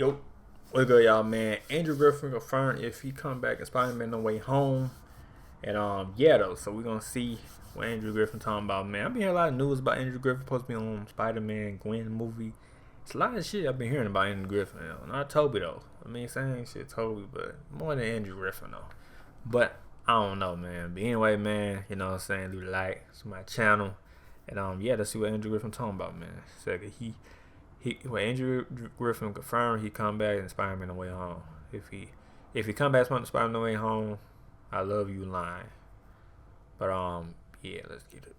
Yo, what's good, y'all, man? Andrew Garfield confirmed if he come back in Spider-Man No Way Home. And yeah, though, so we're gonna see what Andrew Griffin talking about, man. I've been hearing a lot of news about Andrew Griffin supposed to be on Spider-Man Gwen movie. It's a lot of shit I've been hearing about Andrew Griffin, not Toby though. I mean, same shit Toby, but more than Andrew Griffin though. But I don't know, man. But anyway, man, you know what I'm saying? Leave a like to my channel, and yeah, let's see what Andrew Griffin talking about, man. Second, what Andrew Griffin confirmed he come back in Spider-Man No Way Home. If he come back in Spider-Man No Way Home, I love you line. But yeah, let's get it.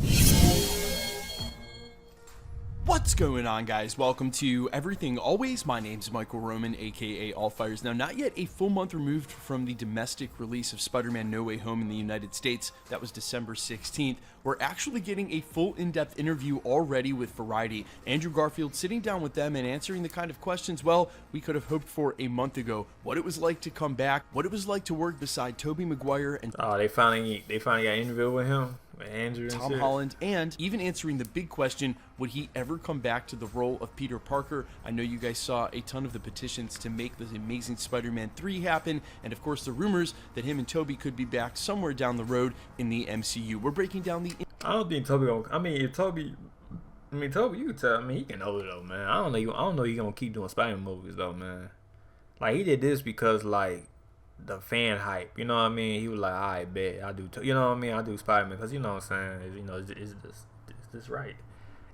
What's going on, guys? Welcome to Everything Always. My name's Michael Roman, aka Allfires. Now, not yet a full month removed from the domestic release of Spider-Man No Way Home in the United States. That was December 16th. We're actually getting a full in-depth interview already with Variety. Andrew Garfield sitting down with them and answering the kind of questions, well, we could have hoped for a month ago. What it was like to come back, what it was like to work beside Tobey Maguire and they finally got an interview with him, with Andrew and Tom shit. Holland, and even answering the big question, would he ever come back to the role of Peter Parker? I know you guys saw a ton of the petitions to make the Amazing Spider-Man 3 happen, and of course the rumors that him and Tobey could be back somewhere down the road in the MCU. We're breaking down the... I don't think Tobey gonna... Tobey, you can tell. He can know it though, man. I don't know he's gonna keep doing Spider-Man movies though, man. Like, he did this because, like, the fan hype, you know what I mean? He was like, I bet I do, you know what I mean? I do Spider-Man because, you know what I'm saying? You know, is this right?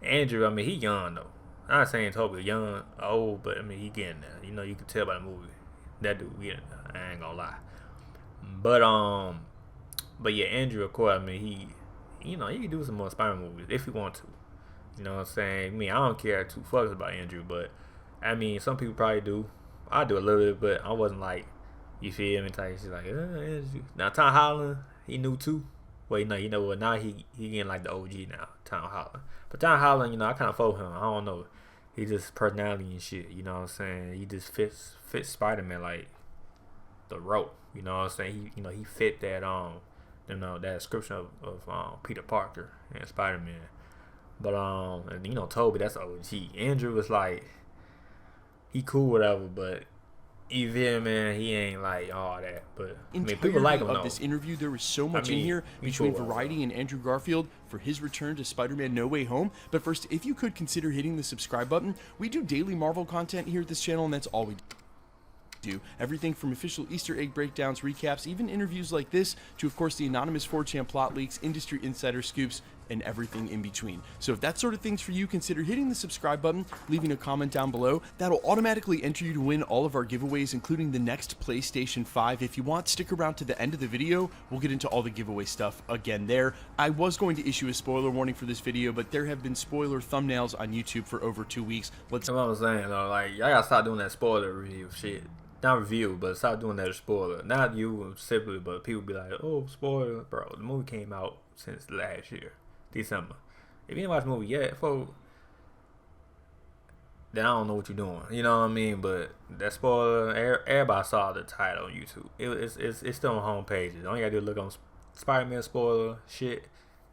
Andrew, he young though. I'm not saying Tobey young, old, but he getting there. You know, you can tell by the movie that dude getting there. I ain't gonna lie. But yeah, Andrew, of course, he can do some more Spider-Man movies if he want to. You know what I'm saying? I don't care two fucks about Andrew, but some people probably do. I do a little bit, but I wasn't like, you feel me? Type shit like, Andrew. Now Tom Holland, he knew too. Well, you know what? Now he getting like the OG now, Tom Holland. But Tom Holland, I kind of follow him. I don't know. He just personality and shit. You know what I'm saying? He just fits Spider-Man like the rope. You know what I'm saying? He fit that that description of Peter Parker and Spider-Man. But and Tobey, that's OG. Andrew was like, he cool whatever, but you feel, man, he ain't like all that. But people like him though. This interview, there was so much in here between Variety and Andrew Garfield for his return to Spider-Man No Way Home. But first, if you could consider hitting the subscribe button. We do daily Marvel content here at this channel, and that's all we do. Everything from official Easter egg breakdowns, recaps, even interviews like this, to of course the anonymous 4chan plot leaks, industry insider scoops, and everything in between. So if that sort of thing's for you, consider hitting the subscribe button, leaving a comment down below. That'll automatically enter you to win all of our giveaways, including the next PlayStation 5. If you want, stick around to the end of the video. We'll get into all the giveaway stuff again there. I was going to issue a spoiler warning for this video, but there have been spoiler thumbnails on YouTube for over 2 weeks. That's what I'm saying though. Like, y'all gotta stop doing that spoiler review shit. Not review, but stop doing that spoiler. Not you simply, but people be like, oh, spoiler. Bro, the movie came out since last year, December. If you didn't watch the movie yet, folks, then I don't know what you're doing. You know what I mean? But that spoiler, everybody saw the title on YouTube. It's still on homepages. All you gotta do is look on Spider-Man spoiler shit.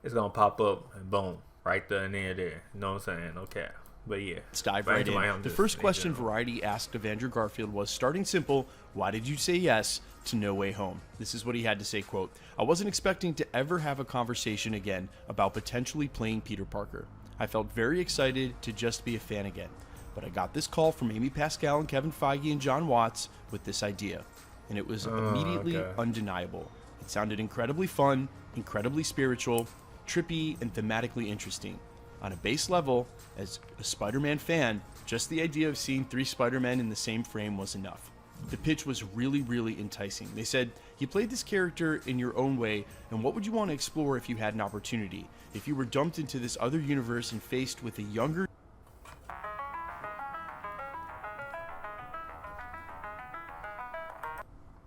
It's gonna pop up and boom, right there and there. You know what I'm saying? Okay. But yeah, let's dive right in. The first question Variety asked of Andrew Garfield was, starting simple, why did you say yes to No Way Home? This is what he had to say, quote, I wasn't expecting to ever have a conversation again about potentially playing Peter Parker. I felt very excited to just be a fan again. But I got this call from Amy Pascal and Kevin Feige and John Watts with this idea. And it was immediately undeniable. It sounded incredibly fun, incredibly spiritual, trippy, and thematically interesting. On a base level, as a Spider-Man fan, just the idea of seeing 3 Spider-Men in the same frame was enough. The pitch was really, really enticing. They said, you played this character in your own way, and what would you want to explore if you had an opportunity? If you were dumped into this other universe and faced with a younger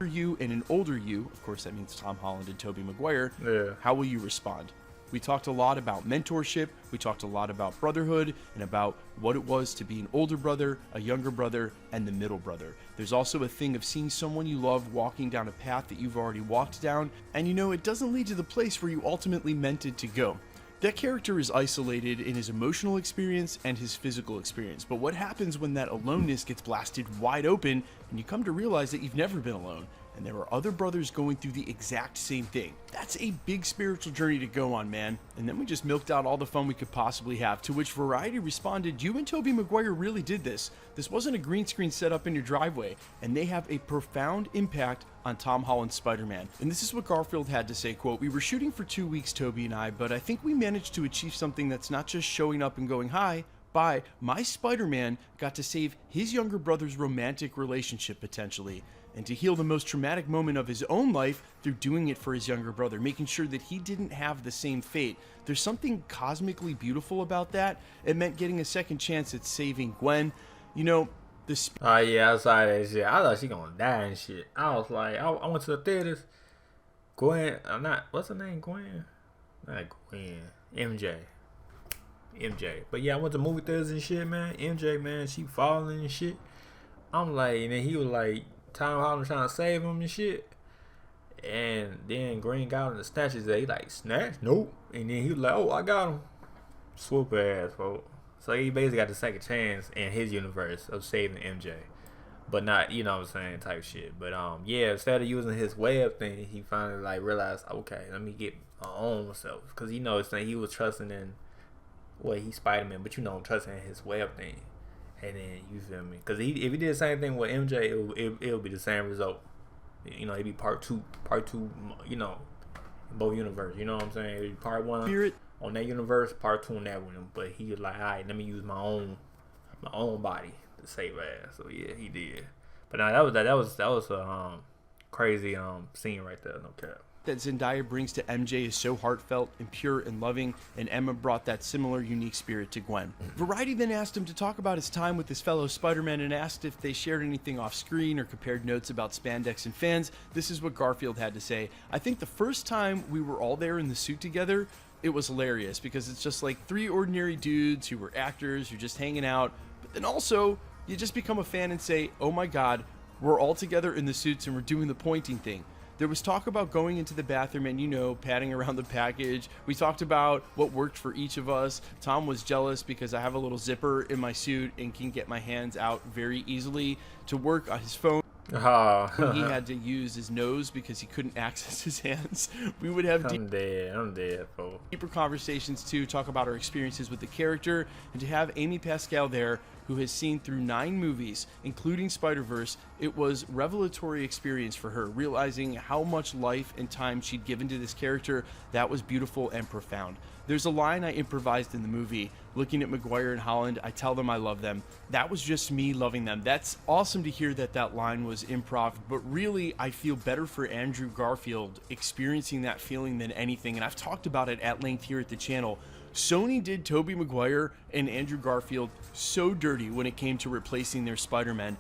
you and an older you, of course that means Tom Holland and Tobey Maguire, how will you respond? We talked a lot about mentorship, we talked a lot about brotherhood, and about what it was to be an older brother, a younger brother, and the middle brother. There's also a thing of seeing someone you love walking down a path that you've already walked down, and it doesn't lead to the place where you ultimately meant it to go. That character is isolated in his emotional experience and his physical experience, but what happens when that aloneness gets blasted wide open and you come to realize that you've never been alone, and there are other brothers going through the exact same thing? That's a big spiritual journey to go on, man. And then we just milked out all the fun we could possibly have, to which Variety responded, "You and Tobey Maguire really did this. This wasn't a green screen set up in your driveway, and they have a profound impact on Tom Holland's Spider-Man." And this is what Garfield had to say, quote, "We were shooting for 2 weeks, Tobey and I, but I think we managed to achieve something that's not just showing up and going, hi, bye. My Spider-Man got to save his younger brother's romantic relationship, potentially, and to heal the most traumatic moment of his own life through doing it for his younger brother, making sure that he didn't have the same fate. There's something cosmically beautiful about that. It meant getting a second chance at saving Gwen. You know, the yeah, I saw that shit. I thought she gonna die and shit. I was like, I went to the theaters. Gwen, what's her name? Gwen? Not Gwen. MJ. But yeah, I went to movie theaters and shit, man. MJ, man, she falling and shit. I'm like, and then he was like, Tom Holland trying to save him and shit. And then Green Goblin snatches it. He like, snatch? Nope. And then he was like, oh, I got him. Swoop ass, folks. So he basically got the second chance in his universe of saving MJ. But not, you know what I'm saying, type shit. But yeah, instead of using his web thing, he finally like realized, okay, let me get my own self. Because you know, he was trusting in, well, he's Spider-Man, but you know, trusting in his web thing. And then, you feel me? Because if he did the same thing with MJ, it'll be the same result. You know, it'd be part two, you know, in both universes. You know what I'm saying? It'd be part one on that universe, part two on that one. But he was like, all right, let me use my own body to save ass. So yeah, he did. But now that was a crazy scene right there. No cap. That Zendaya brings to MJ is so heartfelt and pure and loving, and Emma brought that similar unique spirit to Gwen. Variety then asked him to talk about his time with his fellow Spider-Man and asked if they shared anything off screen or compared notes about spandex and fans. This is what Garfield had to say. "I think the first time we were all there in the suit together, it was hilarious because it's just like three ordinary dudes who were actors who are just hanging out, but then also you just become a fan and say, oh my god, we're all together in the suits and we're doing the pointing thing. There was talk about going into the bathroom and, you know, patting around the package. We talked about what worked for each of us. Tom was jealous because I have a little zipper in my suit and can get my hands out very easily to work on his phone. He had to use his nose because he couldn't access his hands. We would have I'm dead, folks. Deeper conversations to talk about our experiences with the character, and to have Amy Pascal there, who has seen through 9 movies, including Spider-Verse. It was revelatory experience for her, realizing how much life and time she'd given to this character. That was beautiful and profound. There's a line I improvised in the movie, looking at Maguire and Holland, I tell them I love them. That was just me loving them. That's awesome to hear that line was improv, but really I feel better for Andrew Garfield experiencing that feeling than anything, and I've talked about it at length here at the channel. Sony did Tobey Maguire and Andrew Garfield so dirty when it came to replacing their Spider-Man.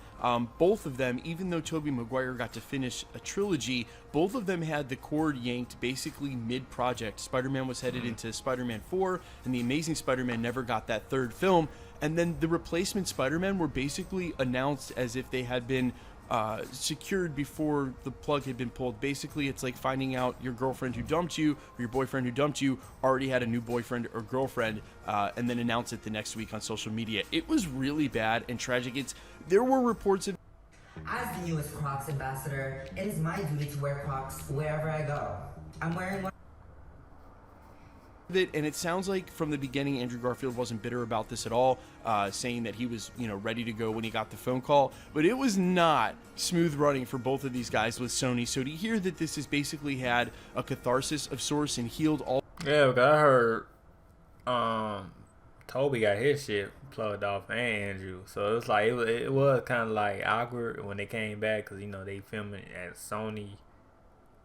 Both of them, even though Tobey Maguire got to finish a trilogy, both of them had the cord yanked basically mid-project. Spider-Man was headed into Spider-Man 4, and The Amazing Spider-Man never got that third film. And then the replacement Spider-Man were basically announced as if they had been secured before the plug had been pulled. Basically, it's like finding out your girlfriend who dumped you or your boyfriend who dumped you already had a new boyfriend or girlfriend, and then announce it the next week on social media. It was really bad and tragic. There were reports of... As the newest Crocs ambassador, it is my duty to wear Crocs wherever I go. I'm wearing one. And it sounds like from the beginning Andrew Garfield wasn't bitter about this at all, saying that he was, you know, ready to go when he got the phone call, but it was not smooth running for both of these guys with Sony. So to hear that this has basically had a catharsis of sorts and healed all... Yeah, because I heard Toby got his shit plugged off and Andrew, so it's like it was kind of like awkward when they came back, because, you know, they filming at Sony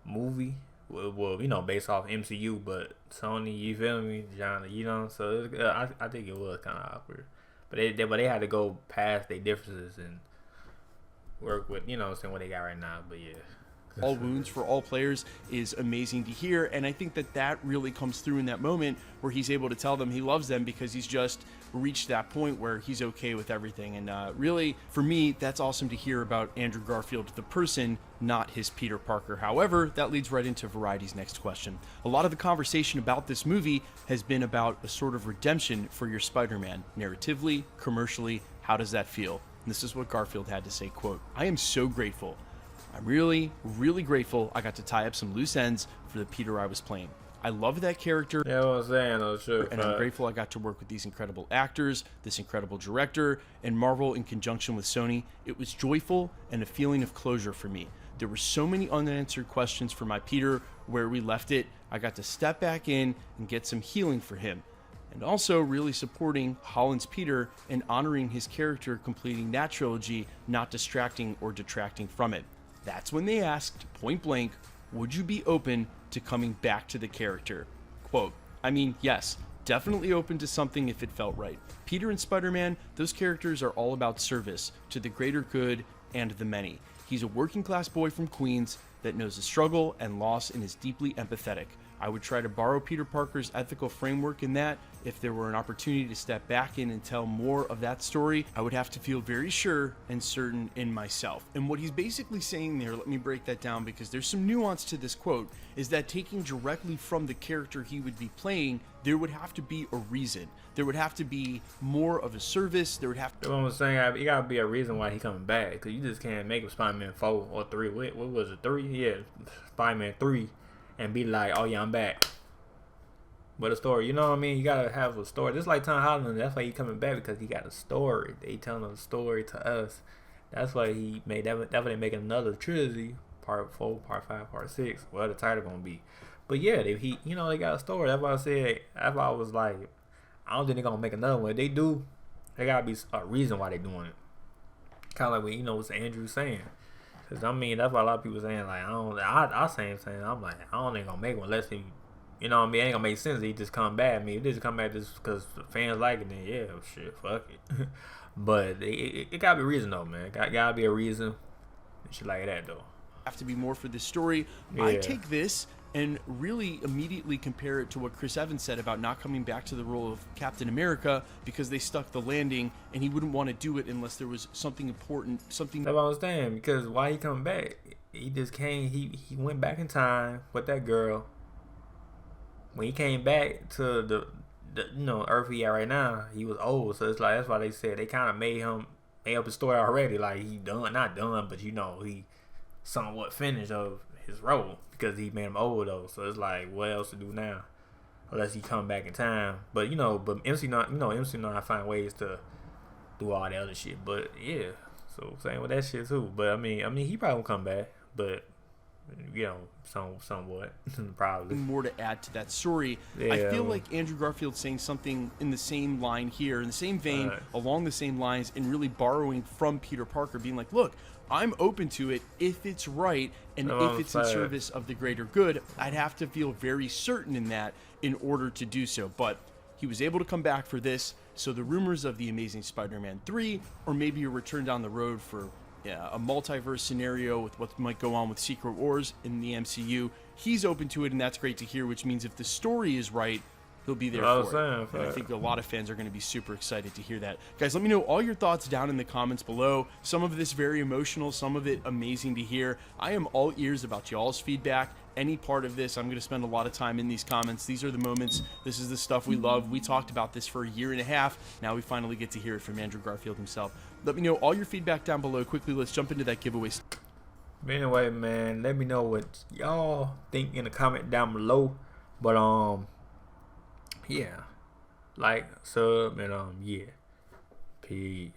movie. Well, you know, based off MCU, but Sony, you feel me, Johnny, you know, so I think it was kind of awkward, but they had to go past their differences and work with, you know, what they got right now. But yeah, all wounds for all players is amazing to hear, and I think that really comes through in that moment where he's able to tell them he loves them because he's just reached that point where he's okay with everything. And really, for me, that's awesome to hear about Andrew Garfield, the person, not his Peter Parker. However, that leads right into Variety's next question. A lot of the conversation about this movie has been about a sort of redemption for your Spider-Man. Narratively, commercially, how does that feel? And this is what Garfield had to say, quote, "I am so grateful. I'm really, really grateful I got to tie up some loose ends for the Peter I was playing. I love that character, Yeah, what I'm saying, though, sure. and I'm grateful I got to work with these incredible actors, this incredible director, and Marvel in conjunction with Sony. It was joyful and a feeling of closure for me. There were so many unanswered questions for my Peter where we left it. I got to step back in and get some healing for him. And also really supporting Holland's Peter and honoring his character completing that trilogy, not distracting or detracting from it. That's when they asked, point blank, would you be open to coming back to the character? Quote, I mean, yes, definitely open to something if it felt right. Peter and Spider-Man, those characters are all about service to the greater good and the many. He's a working class boy from Queens that knows the struggle and loss and is deeply empathetic. I would try to borrow Peter Parker's ethical framework in that. If there were an opportunity to step back in and tell more of that story, I would have to feel very sure and certain in myself." And what he's basically saying there, let me break that down because there's some nuance to this quote, is that taking directly from the character he would be playing, there would have to be a reason. There would have to be more of a service. There would have to... What I'm saying, it gotta be a reason why he coming back, because you just can't make a Spider-Man 4 or 3. What was it, 3? Yeah, Spider-Man 3, and be like, oh yeah, I'm back. But a story, you know what I mean? You gotta have a story. Just like Tom Holland, that's why he coming back, because he got a story. They telling a story to us. That's why he made that. That's why they making another trilogy, part 4, part 5, part 6. Well, the title gonna be. But yeah, they got a story. That's why I said. That's why I was like, I don't think they're gonna make another one. If they do, there gotta be a reason why they doing it. Kind of like what what Andrew's saying. Cause I mean, that's why a lot of people saying like, I same thing. I'm like, I don't think gonna make one unless he. You know what I mean? It ain't gonna make sense if he just come back. I mean, if he just come back just because the fans like it, then yeah, shit, fuck it. But it gotta be a reason though, man. Gotta be a reason. And shit like that though. Have to be more for this story. Yeah. I take this and really immediately compare it to what Chris Evans said about not coming back to the role of Captain America because they stuck the landing and he wouldn't want to do it unless there was something important, something... That's what I was saying, because why he coming back? He just came, he went back in time with that girl. When he came back to the Earth he at right now, he was old. So it's like, that's why they said they kind of made up his story already. Like, he done, not done, but he somewhat finished of his role because he made him old though. So it's like, what else to do now? Unless he come back in time. But but MC know how to find ways to do all that other shit. But yeah, so same with that shit too. But I mean he probably won't come back. But somewhat probably more to add to that story. Yeah. I feel like Andrew Garfield saying something in the same line here, in the same vein, along the same lines, and really borrowing from Peter Parker, being like, look, I'm open to it if it's right and if it's in service of the greater good. I'd have to feel very certain in that in order to do so. But he was able to come back for this. So the rumors of the Amazing Spider-Man 3, or maybe a return down the road for a multiverse scenario with what might go on with Secret Wars in the MCU, he's open to it, and that's great to hear, which means if the story is right, he'll be there for it. And I think a lot of fans are going to be super excited to hear that. Guys, let me know all your thoughts down in the comments below. Some of this very emotional, some of it amazing to hear. I am all ears about y'all's feedback. Any part of this, I'm going to spend a lot of time in these comments. These are the moments. This is the stuff we love. We talked about this for a year and a half. Now we finally get to hear it from Andrew Garfield himself. Let me know all your feedback down below. Quickly, let's jump into that giveaway. But anyway, man, let me know what y'all think in the comment down below. But yeah, like, sub, and yeah, peace.